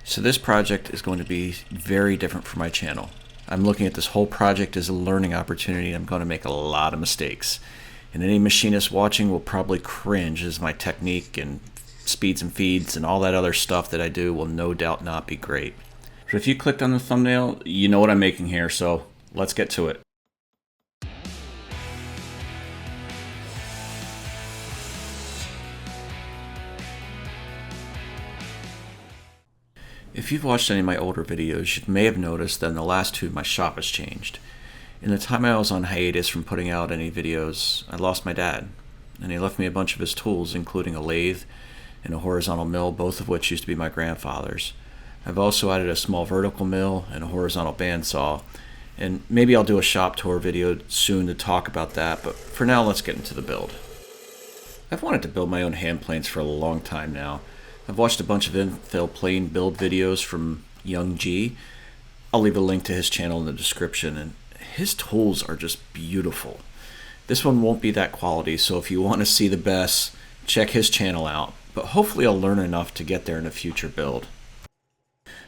So this project is going to be very different for my channel. I'm looking at this whole project as a learning opportunity. I'm going to make a lot of mistakes. And any machinist watching will probably cringe, as my technique and speeds and feeds and all that other stuff that I do will no doubt not be great. So if you clicked on the thumbnail, you know what I'm making here, so let's get to it. If you've watched any of my older videos, you may have noticed that in the last two, my shop has changed. In the time I was on hiatus from putting out any videos, I lost my dad, and he left me a bunch of his tools, including a lathe and a horizontal mill, both of which used to be my grandfather's. I've also added a small vertical mill and a horizontal bandsaw, and maybe I'll do a shop tour video soon to talk about that, but for now, let's get into the build. I've wanted to build my own hand planes for a long time now. I've watched a bunch of Infill plane build videos from Young G. I'll leave a link to his channel in the description, and his tools are just beautiful. This one won't be that quality, so if you want to see the best, check his channel out, but hopefully I'll learn enough to get there in a future build.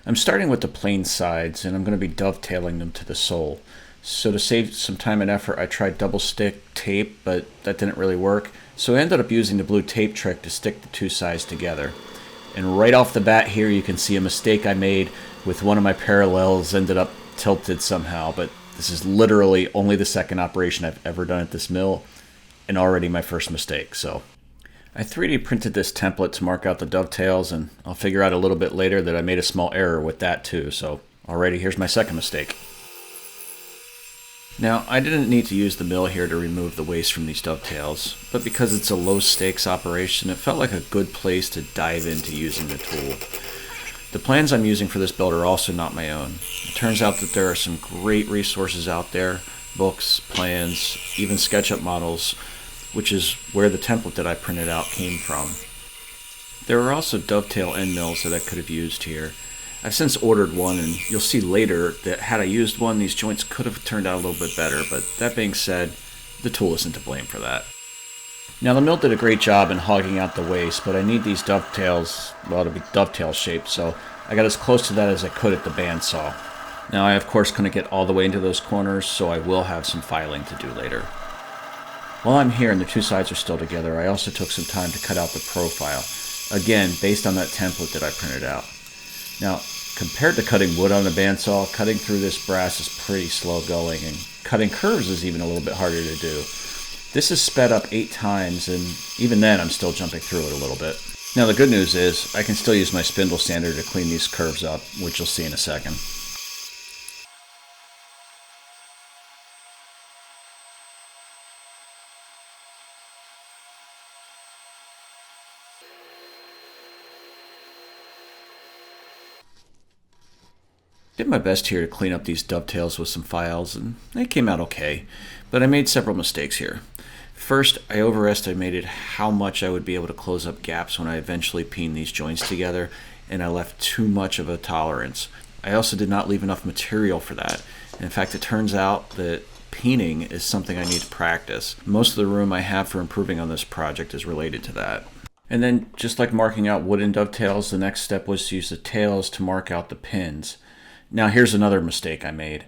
I'm starting with the plane sides, and I'm going to be dovetailing them to the sole. So to save some time and effort, I tried double stick tape, but that didn't really work, so I ended up using the blue tape trick to stick the two sides together. And right off the bat here, you can see a mistake I made with one of my parallels ended up tilted somehow, but this is literally only the second operation I've ever done at this mill, and already my first mistake. So I 3D printed this template to mark out the dovetails, and I'll figure out a little bit later that I made a small error with that too. So already here's my second mistake. Now, I didn't need to use the mill here to remove the waste from these dovetails, but because it's a low stakes operation, it felt like a good place to dive into using the tool. The plans I'm using for this build are also not my own. It turns out that there are some great resources out there, books, plans, even SketchUp models, which is where the template that I printed out came from. There are also dovetail end mills that I could have used here. I've since ordered one, and you'll see later that had I used one, these joints could have turned out a little bit better, but that being said, the tool isn't to blame for that. Now, the mill did a great job in hogging out the waste, but I need these dovetails, well, to be dovetail shaped, so I got as close to that as I could at the bandsaw. Now, I of course couldn't get all the way into those corners, so I will have some filing to do later. While I'm here and the two sides are still together, I also took some time to cut out the profile, again, based on that template that I printed out. Now, compared to cutting wood on the bandsaw, cutting through this brass is pretty slow going, and cutting curves is even a little bit harder to do. This is sped up 8 times, and even then I'm still jumping through it a little bit. Now the good news is, I can still use my spindle sander to clean these curves up, which you'll see in a second. Did my best here to clean up these dovetails with some files, and they came out okay, but I made several mistakes here. First, I overestimated how much I would be able to close up gaps when I eventually peened these joints together, and I left too much of a tolerance. I also did not leave enough material for that. In fact, it turns out that peening is something I need to practice. Most of the room I have for improving on this project is related to that. And then, just like marking out wooden dovetails, the next step was to use the tails to mark out the pins. Now here's another mistake I made.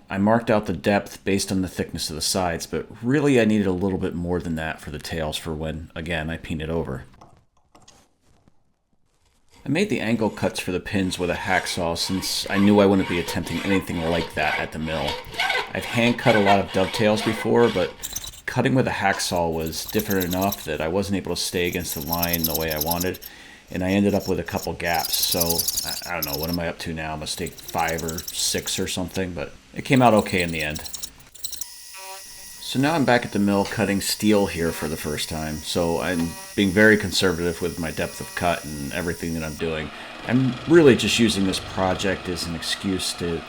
I marked out the depth based on the thickness of the sides, but really I needed a little bit more than that for the tails for when, again, I peen it over. I made the angle cuts for the pins with a hacksaw since I knew I wouldn't be attempting anything like that at the mill. I've hand cut a lot of dovetails before, but cutting with a hacksaw was different enough that I wasn't able to stay against the line the way I wanted, and I ended up with a couple gaps. So I don't know, what am I up to now? Mistake 5 or 6 or something, but it came out okay in the end. So now I'm back at the mill cutting steel here for the first time, so I'm being very conservative with my depth of cut and everything that I'm doing. I'm really just using this project as an excuse to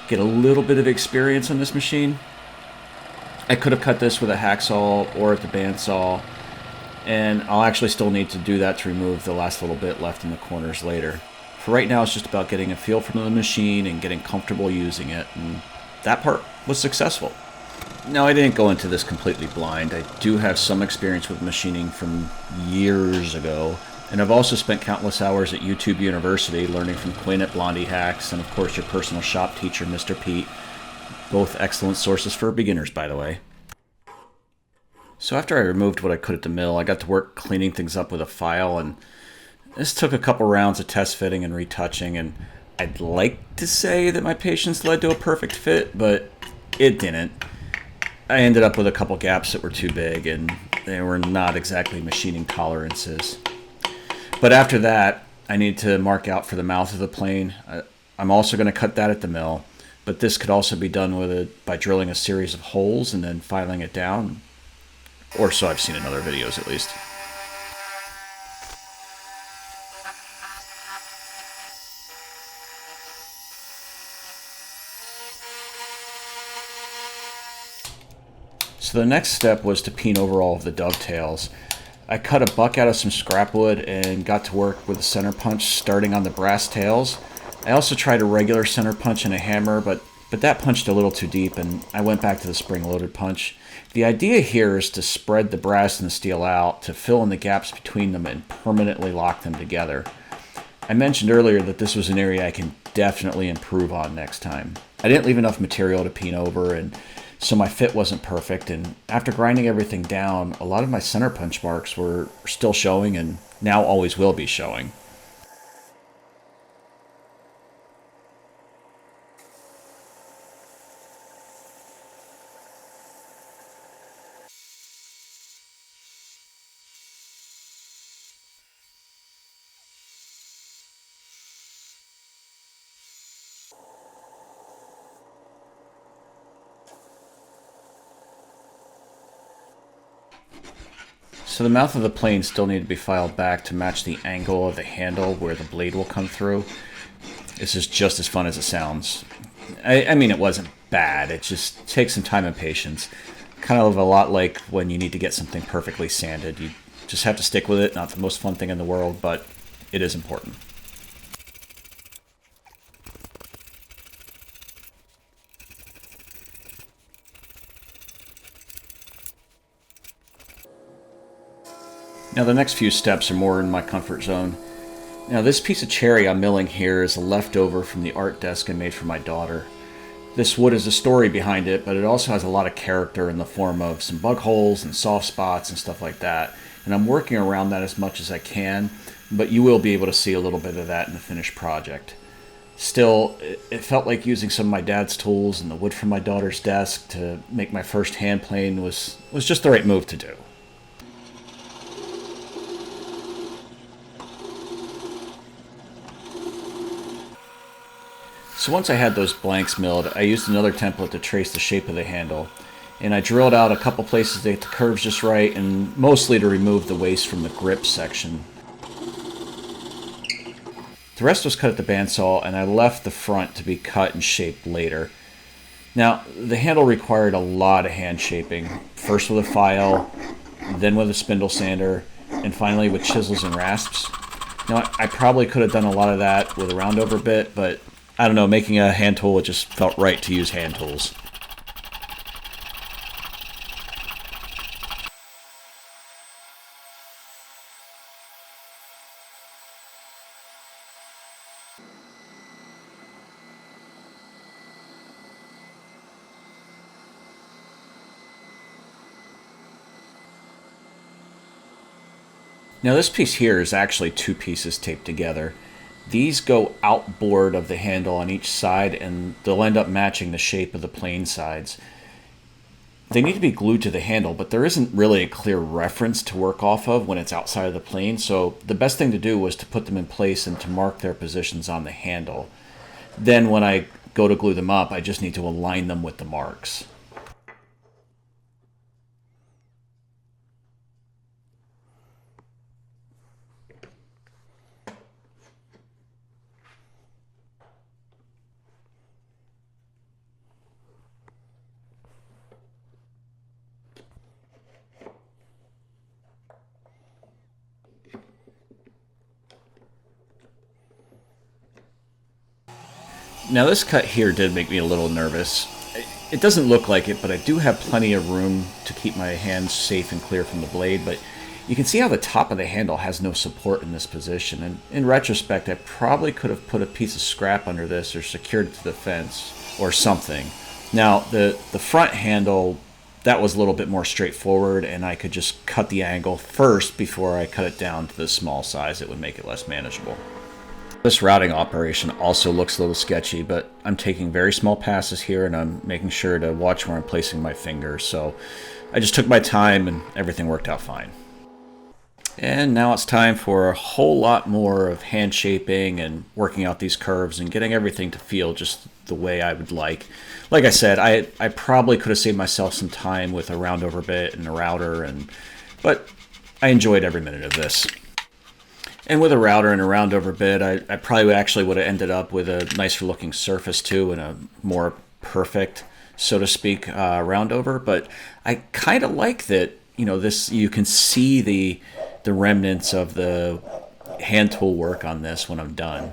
get a little bit of experience on this machine. I could have cut this with a hacksaw or at the bandsaw, and I'll actually still need to do that to remove the last little bit left in the corners later. For right now, it's just about getting a feel for the machine and getting comfortable using it, and that part was successful. Now, I didn't go into this completely blind. I do have some experience with machining from years ago, And I've also spent countless hours at YouTube University learning from Quinn at Blondie Hacks and, of course, your personal shop teacher, Mr. Pete. Both excellent sources for beginners, by the way. So after I removed what I could at the mill, I got to work cleaning things up with a file, and this took a couple rounds of test fitting and retouching, and I'd like to say that my patience led to a perfect fit, but it didn't. I ended up with a couple gaps that were too big, and they were not exactly machining tolerances. But after that, I need to mark out for the mouth of the plane. I'm also going to cut that at the mill, but this could also be done by drilling a series of holes and then filing it down. Or so I've seen in other videos, at least. So the next step was to peen over all of the dovetails. I cut a buck out of some scrap wood and got to work with a center punch starting on the brass tails. I also tried a regular center punch and a hammer, but that punched a little too deep, and I went back to the spring-loaded punch. The idea here is to spread the brass and the steel out to fill in the gaps between them and permanently lock them together. I mentioned earlier that this was an area I can definitely improve on next time. I didn't leave enough material to peen over, and so my fit wasn't perfect, and after grinding everything down, a lot of my center punch marks were still showing and now always will be showing. So the mouth of the plane still needed to be filed back to match the angle of the handle where the blade will come through. This is just as fun as it sounds. I mean, it wasn't bad. It just takes some time and patience. Kind of a lot like when you need to get something perfectly sanded. You just have to stick with it. Not the most fun thing in the world, but it is important. Now the next few steps are more in my comfort zone. Now this piece of cherry I'm milling here is a leftover from the art desk I made for my daughter. This wood has a story behind it, but it also has a lot of character in the form of some bug holes and soft spots and stuff like that. And I'm working around that as much as I can, but you will be able to see a little bit of that in the finished project. Still, it felt like using some of my dad's tools and the wood from my daughter's desk to make my first hand plane was just the right move to do. So once I had those blanks milled, I used another template to trace the shape of the handle. And I drilled out a couple places to get the curves just right, and mostly to remove the waste from the grip section. The rest was cut at the bandsaw, and I left the front to be cut and shaped later. Now, the handle required a lot of hand shaping, first with a file, then with a spindle sander, and finally with chisels and rasps. Now, I probably could have done a lot of that with a roundover bit, but I don't know, making a hand tool, it just felt right to use hand tools. Now this piece here is actually two pieces taped together. These go outboard of the handle on each side, and they'll end up matching the shape of the plane sides. They need to be glued to the handle, but there isn't really a clear reference to work off of when it's outside of the plane, so the best thing to do was to put them in place and to mark their positions on the handle. Then when I go to glue them up, I just need to align them with the marks. Now this cut here did make me a little nervous. It doesn't look like it, but I do have plenty of room to keep my hands safe and clear from the blade, but You can see how the top of the handle has no support in this position, and in retrospect I probably could have put a piece of scrap under this or secured it to the fence or something. Now the front handle, that was a little bit more straightforward, and I could just cut the angle first before I cut it down to the small size. It would make it less manageable. This routing operation also looks a little sketchy, but I'm taking very small passes here and I'm making sure to watch where I'm placing my fingers. So I just took my time and everything worked out fine. And now it's time for a whole lot more of hand shaping and working out these curves and getting everything to feel just the way I would like. Like I said, I probably could have saved myself some time with a round over bit and a router, but I enjoyed every minute of this. And with a router and a round over bit, I probably actually would have ended up with a nicer looking surface too, and a more perfect, so to speak, round over. But I kind of like that, this, you can see the remnants of the hand tool work on this when I'm done.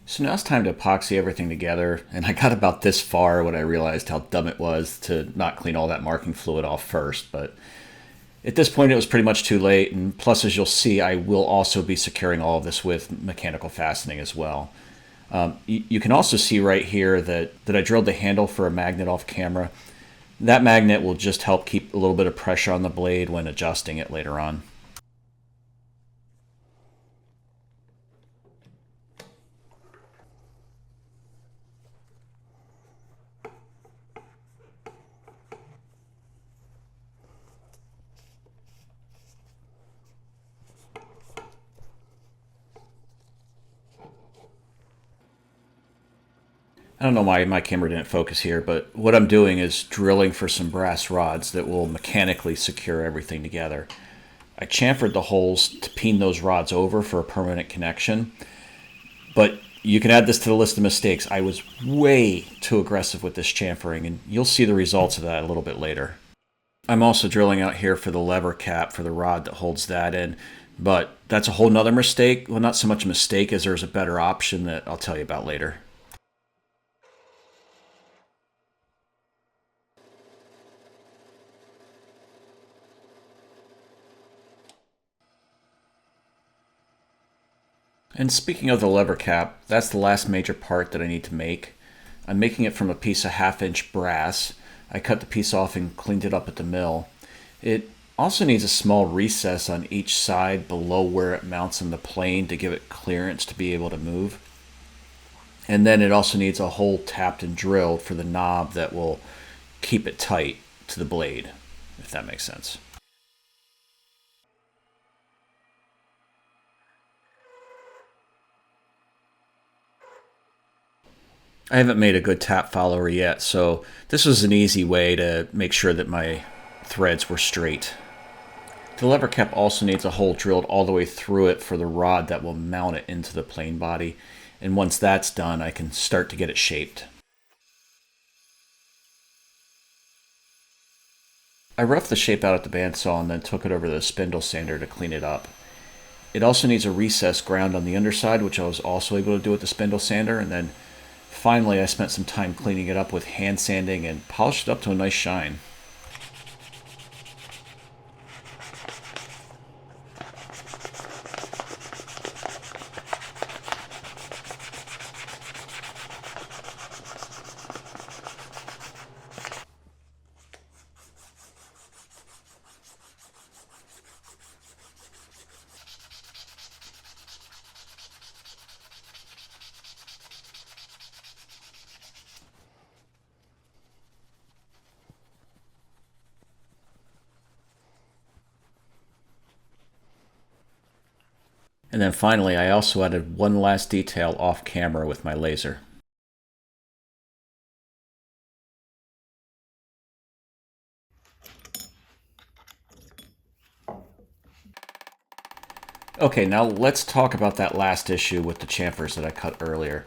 So now it's time to epoxy everything together, and I got about this far when I realized how dumb it was to not clean all that marking fluid off first, but at this point it was pretty much too late, and plus, as you'll see, I will also be securing all of this with mechanical fastening as well. You can also see right here that I drilled the handle for a magnet off camera. That magnet will just help keep a little bit of pressure on the blade when adjusting it later on. I don't know why my camera didn't focus here, but what I'm doing is drilling for some brass rods that will mechanically secure everything together. I chamfered the holes to peen those rods over for a permanent connection, but you can add this to the list of mistakes. I was way too aggressive with this chamfering, and you'll see the results of that a little bit later. I'm also drilling out here for the lever cap for the rod that holds that in, but that's a whole nother mistake. Well, not so much a mistake as there's a better option that I'll tell you about later. And speaking of the lever cap, that's the last major part that I need to make. I'm making it from a piece of 1/2-inch brass. I cut the piece off and cleaned it up at the mill. It also needs a small recess on each side below where it mounts in the plane to give it clearance to be able to move. And then it also needs a hole tapped and drilled for the knob that will keep it tight to the blade, if that makes sense. I haven't made a good tap follower yet, so this was an easy way to make sure that my threads were straight. The lever cap also needs a hole drilled all the way through it for the rod that will mount it into the plane body, and once that's done, I can start to get it shaped. I roughed the shape out at the bandsaw and then took it over to the spindle sander to clean it up. It also needs a recess ground on the underside, which I was also able to do with the spindle sander, and then finally, I spent some time cleaning it up with hand sanding and polished it up to a nice shine. And then finally, I also added one last detail off camera with my laser. Okay, now let's talk about that last issue with the chamfers that I cut earlier.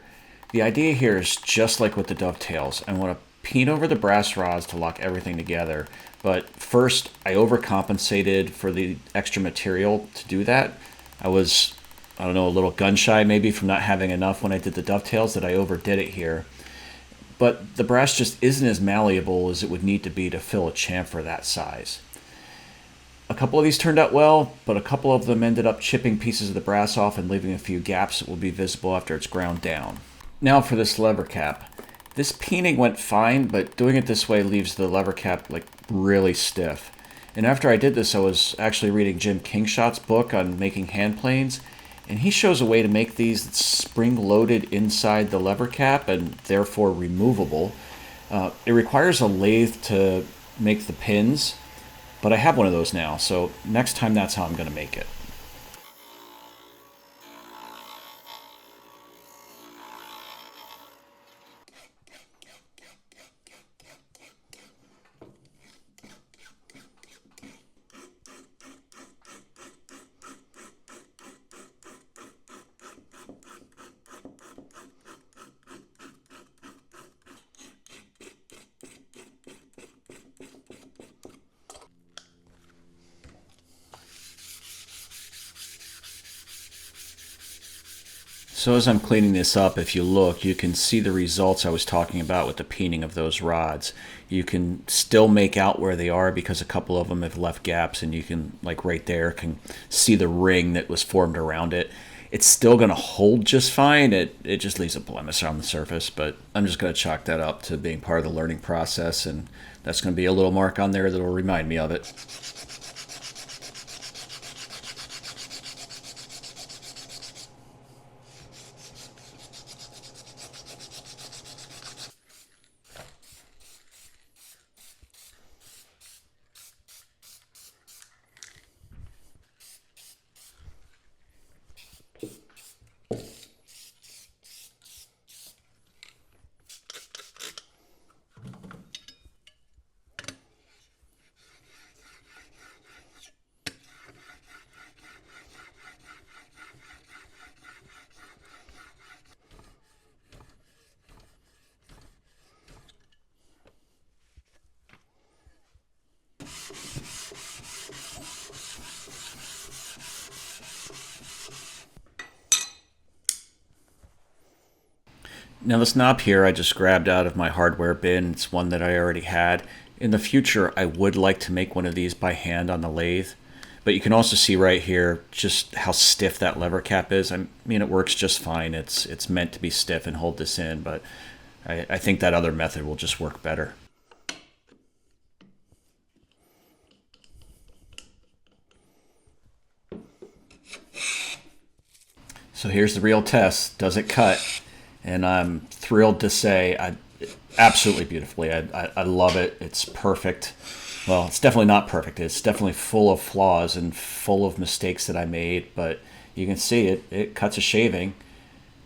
The idea here is just like with the dovetails. I want to peen over the brass rods to lock everything together. But first, I overcompensated for the extra material to do that. I was, I don't know, a little gun shy maybe from not having enough when I did the dovetails, that I overdid it here. But the brass just isn't as malleable as it would need to be to fill a chamfer that size. A couple of these turned out well, but a couple of them ended up chipping pieces of the brass off and leaving a few gaps that will be visible after it's ground down. Now for this lever cap. This peening went fine, but doing it this way leaves the lever cap like really stiff. And after I did this, I was actually reading Jim Kingshot's book on making hand planes, and he shows a way to make these that's spring-loaded inside the lever cap and therefore removable. It requires a lathe to make the pins, but I have one of those now, so next time that's how I'm going to make it. So as I'm cleaning this up, if you look, you can see the results I was talking about with the peening of those rods. You can still make out where they are because a couple of them have left gaps, and you can, like right there, can see the ring that was formed around it. It's still going to hold just fine. It just leaves a blemish on the surface, but I'm just going to chalk that up to being part of the learning process, and that's going to be a little mark on there that will remind me of it. Now this knob here I just grabbed out of my hardware bin. It's one that I already had. In the future I would like to make one of these by hand on the lathe. But you can also see right here just how stiff that lever cap is. I mean, it works just fine. It's meant to be stiff and hold this in, but I think that other method will just work better. So here's the real test. Does it cut? And I'm thrilled to say absolutely beautifully. I love it. It's perfect. Well, it's definitely not perfect. It's definitely full of flaws and full of mistakes that I made, but you can see it cuts a shaving.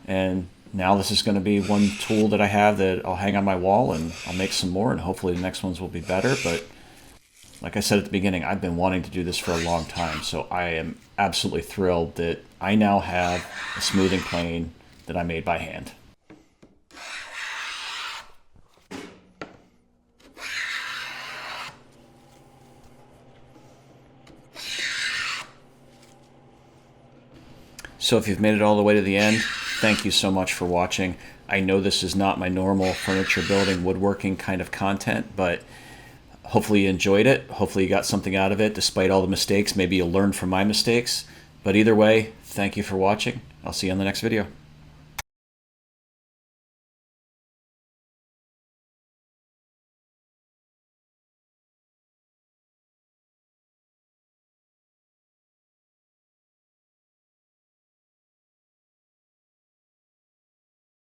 And now this is going to be one tool that I have that I'll hang on my wall, and I'll make some more, and hopefully the next ones will be better. But like I said at the beginning, I've been wanting to do this for a long time, so I am absolutely thrilled that I now have a smoothing plane that I made by hand. So if you've made it all the way to the end, thank you so much for watching. I know this is not my normal furniture building, woodworking kind of content, but hopefully you enjoyed it. Hopefully you got something out of it despite all the mistakes. Maybe you'll learn from my mistakes. But either way, thank you for watching. I'll see you on the next video.